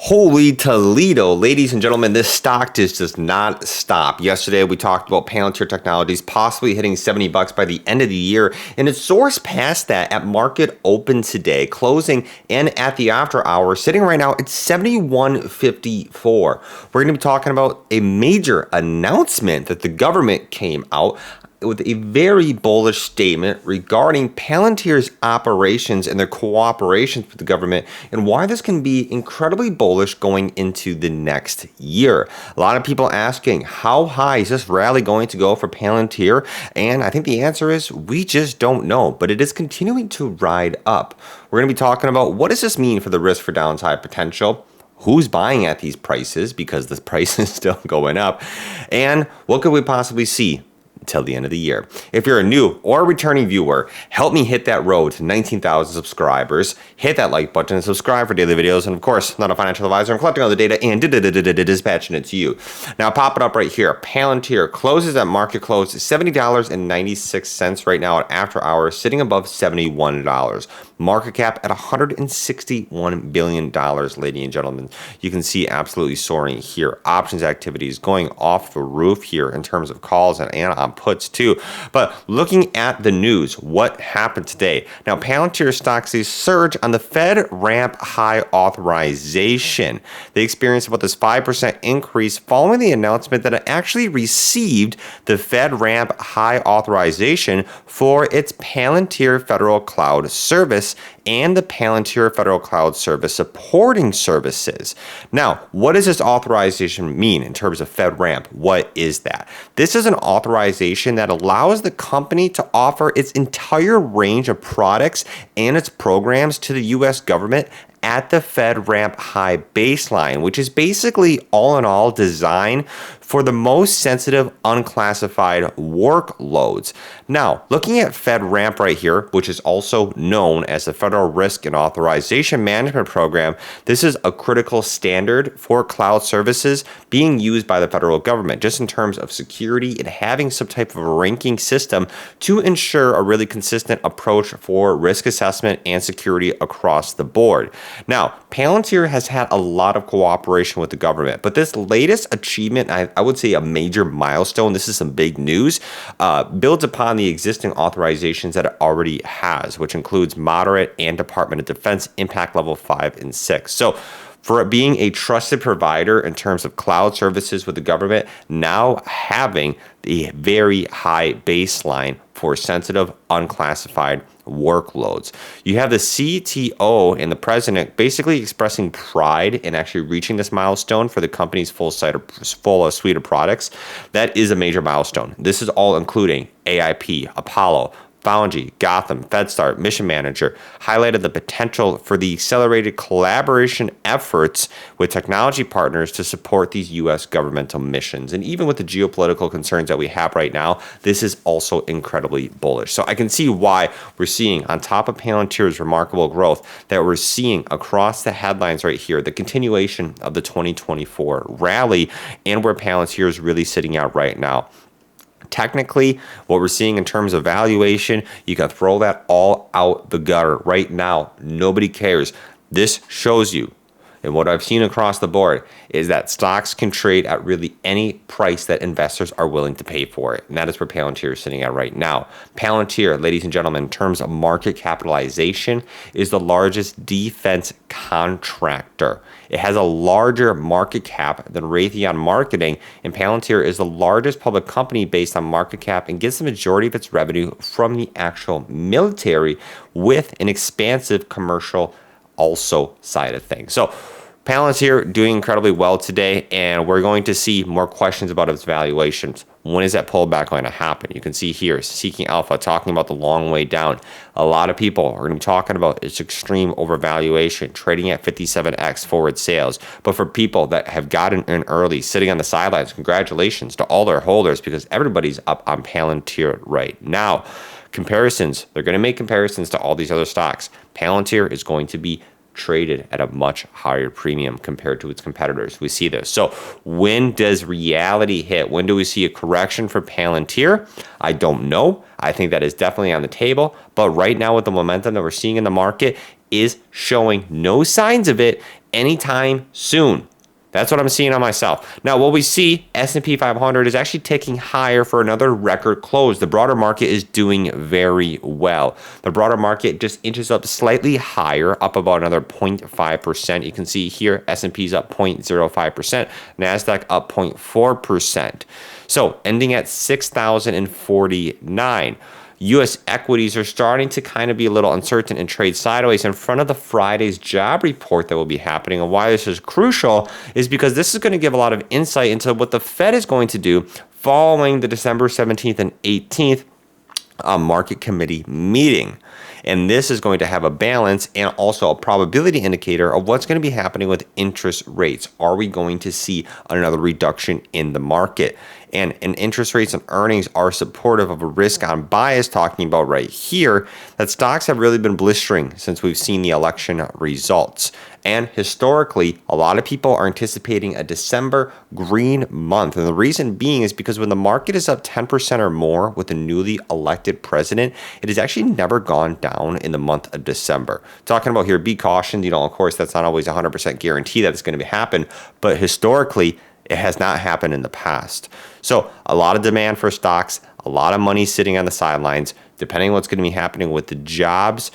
Holy Toledo, ladies and gentlemen, this stock just does not stop. Yesterday, we talked about Palantir Technologies possibly hitting $70 by the end of the year, and it soars past that at market open today, closing and at the after hour, sitting right now at $71.54. We're going to be talking about a major announcement that the government came out with a very bullish statement regarding Palantir's operations and their cooperations with the government and why this can be incredibly bullish going into the next year. A lot of people asking, how high is this rally going to go for Palantir? And I think the answer is we just don't know, but it is continuing to ride up. We're going to be talking about what does this mean for the risk for downside potential? Who's buying at these prices because the price is still going up? And what could we possibly see until the end of the year? If you're a new or returning viewer, help me hit that road to 19,000 subscribers. Hit that like button and subscribe for daily videos. And of course, not a financial advisor. I'm collecting all the data and dispatching it to you. Now, pop it up right here. Palantir closes at market close $70.96 right now at after hours, sitting above $71. Market cap at $161 billion, ladies and gentlemen. You can see absolutely soaring here. Options activities going off the roof here in terms of calls and on puts too. But looking at the news, what happened today? Now, Palantir stock sees surge on the Fed ramp high authorization. They experienced about this 5% increase following the announcement that it actually received the Fed ramp high authorization for its Palantir Federal Cloud Service and the Palantir Federal Cloud Service supporting services. Now, what does this authorization mean in terms of FedRAMP? What is that? This is an authorization that allows the company to offer its entire range of products and its programs to the U.S. government at the FedRAMP high baseline, which is basically all in all designed for the most sensitive unclassified workloads. Now, looking at FedRAMP right here, which is also known as the Federal Risk and Authorization Management Program, this is a critical standard for cloud services being used by the federal government, just in terms of security and having some type of a ranking system to ensure a really consistent approach for risk assessment and security across the board. Now, Palantir has had a lot of cooperation with the government, but this latest achievement, I would say a major milestone, this is some big news, builds upon the existing authorizations that it already has, which includes moderate and Department of Defense impact level 5 and 6. So for it being a trusted provider in terms of cloud services with the government, now having the very high baseline for sensitive unclassified workloads. You have the CTO and the president basically expressing pride in actually reaching this milestone for the company's full suite of products. That is a major milestone. This is all including AIP, Apollo, Foundry, Gotham, FedStart, Mission Manager, highlighted the potential for the accelerated collaboration efforts with technology partners to support these U.S. governmental missions. And even with the geopolitical concerns that we have right now, this is also incredibly bullish. So I can see why we're seeing, on top of Palantir's remarkable growth, that we're seeing across the headlines right here, the continuation of the 2024 rally and where Palantir is really sitting out right now. Technically, what we're seeing in terms of valuation, you can throw that all out the gutter right now. Nobody cares. This shows you, and what I've seen across the board, is that stocks can trade at really any price that investors are willing to pay for it. And that is where Palantir is sitting at right now. Palantir, ladies and gentlemen, in terms of market capitalization, is the largest defense contractor. It has a larger market cap than Raytheon Marketing, and Palantir is the largest public company based on market cap and gets the majority of its revenue from the actual military with an expansive commercial also side of things. So Palantir doing incredibly well today, and we're going to see more questions about its valuations. When is that pullback going to happen? You can see here, Seeking Alpha talking about the long way down. A lot of people are going to be talking about its extreme overvaluation, trading at 57x forward sales. But for people that have gotten in early, sitting on the sidelines, congratulations to all their holders, because everybody's up on Palantir right now. Comparisons, they're going to make comparisons to all these other stocks. Palantir is going to be traded at a much higher premium compared to its competitors. We see this. So when does reality hit? When do we see a correction for Palantir? I don't know. I think that is definitely on the table. But right now with the momentum that we're seeing in the market is showing no signs of it. anytime soon. That's what I'm seeing on myself. Now, what we see, S&P 500 is actually ticking higher for another record close. The broader market is doing very well. The broader market just inches up slightly higher, up about another 0.5%. You can see here, S&P is up 0.05%, NASDAQ up 0.4%. So ending at 6,049. U.S. equities are starting to kind of be a little uncertain and trade sideways in front of the Friday's job report that will be happening. And why this is crucial is because this is going to give a lot of insight into what the Fed is going to do following the December 17th and 18th market committee meeting. And this is going to have a balance and also a probability indicator of what's going to be happening with interest rates. Are we going to see another reduction in the market? And interest rates and earnings are supportive of a risk-on bias, talking about right here that stocks have really been blistering since we've seen the election results. And historically, a lot of people are anticipating a December green month. And the reason being is because when the market is up 10% or more with a newly elected president, it has actually never gone down in the month of December. Talking about here, be cautioned, of course, that's not always 100% guarantee that it's going to happen, but historically, it has not happened in the past. So a lot of demand for stocks, a lot of money sitting on the sidelines, depending on what's going to be happening with the jobs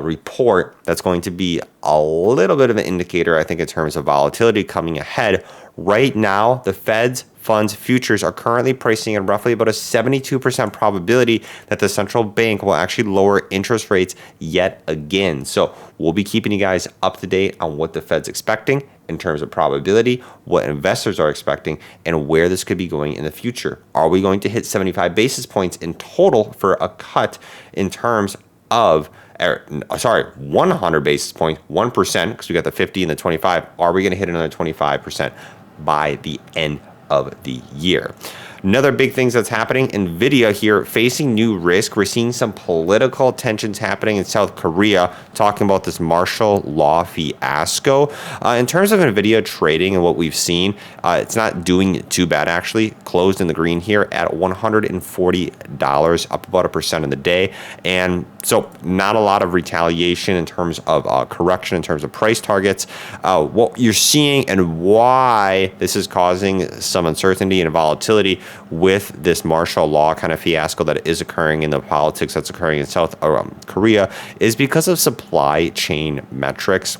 report. That's going to be a little bit of an indicator, I think, in terms of volatility coming ahead. Right now, the Fed's funds futures are currently pricing in roughly about a 72% probability that the central bank will actually lower interest rates yet again. So we'll be keeping you guys up to date on what the Fed's expecting in terms of probability, what investors are expecting, and where this could be going in the future. Are we going to hit 75 basis points in total for a cut in terms of 100 basis points, 1%, because we got the 50 and the 25. Are we going to hit another 25% by the end of the year? Another big thing that's happening, NVIDIA here facing new risk. We're seeing some political tensions happening in South Korea, talking about this martial law fiasco. In terms of NVIDIA trading and what we've seen, it's not doing too bad, actually. Closed in the green here at $140, up about 1% in the day. And so not a lot of retaliation in terms of correction, in terms of price targets. What you're seeing and why this is causing some uncertainty and volatility with this martial law kind of fiasco that is occurring in the politics that's occurring in South Korea is because of supply chain metrics.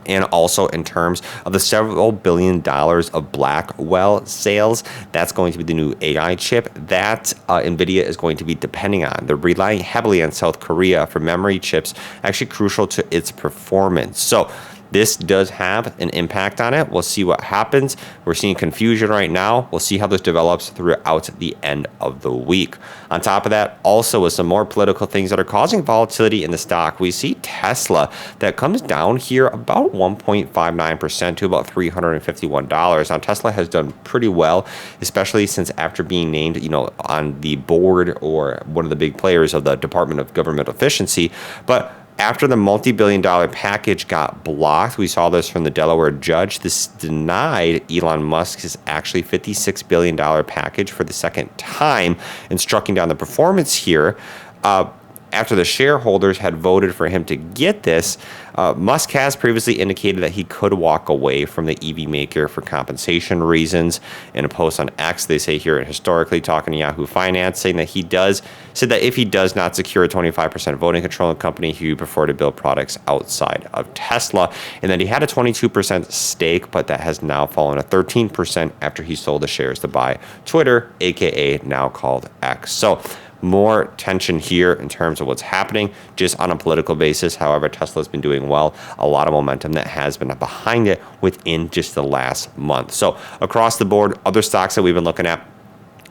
And also in terms of the several $billion of Blackwell sales, that's going to be the new AI chip that NVIDIA is going to be depending on. They're relying heavily on South Korea for memory chips, actually crucial to its performance. So this does have an impact on it. We'll see what happens. We're seeing confusion right now. We'll see how this develops throughout the end of the week. On top of that, also with some more political things that are causing volatility in the stock, we see Tesla that comes down here about 1.59% to about $351. Now, Tesla has done pretty well, especially since after being named, on the board or one of the big players of the Department of Government Efficiency. But after the multi-billion-dollar package got blocked, we saw this from the Delaware judge. This denied Elon Musk's actually $56 billion package for the second time and striking down the performance here. After the shareholders had voted for him to get this, Musk has previously indicated that he could walk away from the EV maker for compensation reasons. In a post on X, they say here, historically talking to Yahoo Finance, saying that said that if he does not secure a 25% voting control in the company, he would prefer to build products outside of Tesla. And then he had a 22% stake, but that has now fallen to 13% after he sold the shares to buy Twitter, aka now called X. So more tension here in terms of what's happening just on a political basis. However, Tesla's been doing well. A lot of momentum that has been behind it within just the last month. So across the board, other stocks that we've been looking at,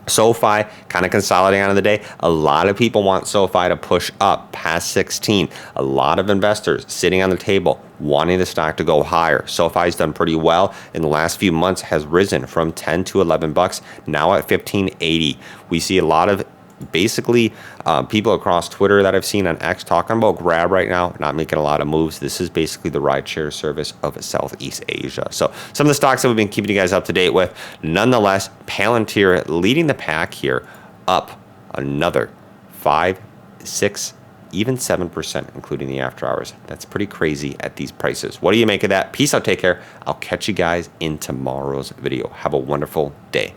SoFi kind of consolidating on the day. A lot of people want SoFi to push up past 16. A lot of investors sitting on the table wanting the stock to go higher. SoFi's done pretty well in the last few months, has risen from 10 to 11 bucks, now at 15.80. We see a lot of basically people across Twitter that I've seen on X talking about Grab right now, not making a lot of moves. This is basically the rideshare service of Southeast Asia. So some of the stocks that we've been keeping you guys up to date with. Nonetheless, Palantir leading the pack here, up another 5, 6, even 7%, including the after hours. That's pretty crazy at these prices. What do you make of that? Peace out, take care. I'll catch you guys in tomorrow's video. Have a wonderful day.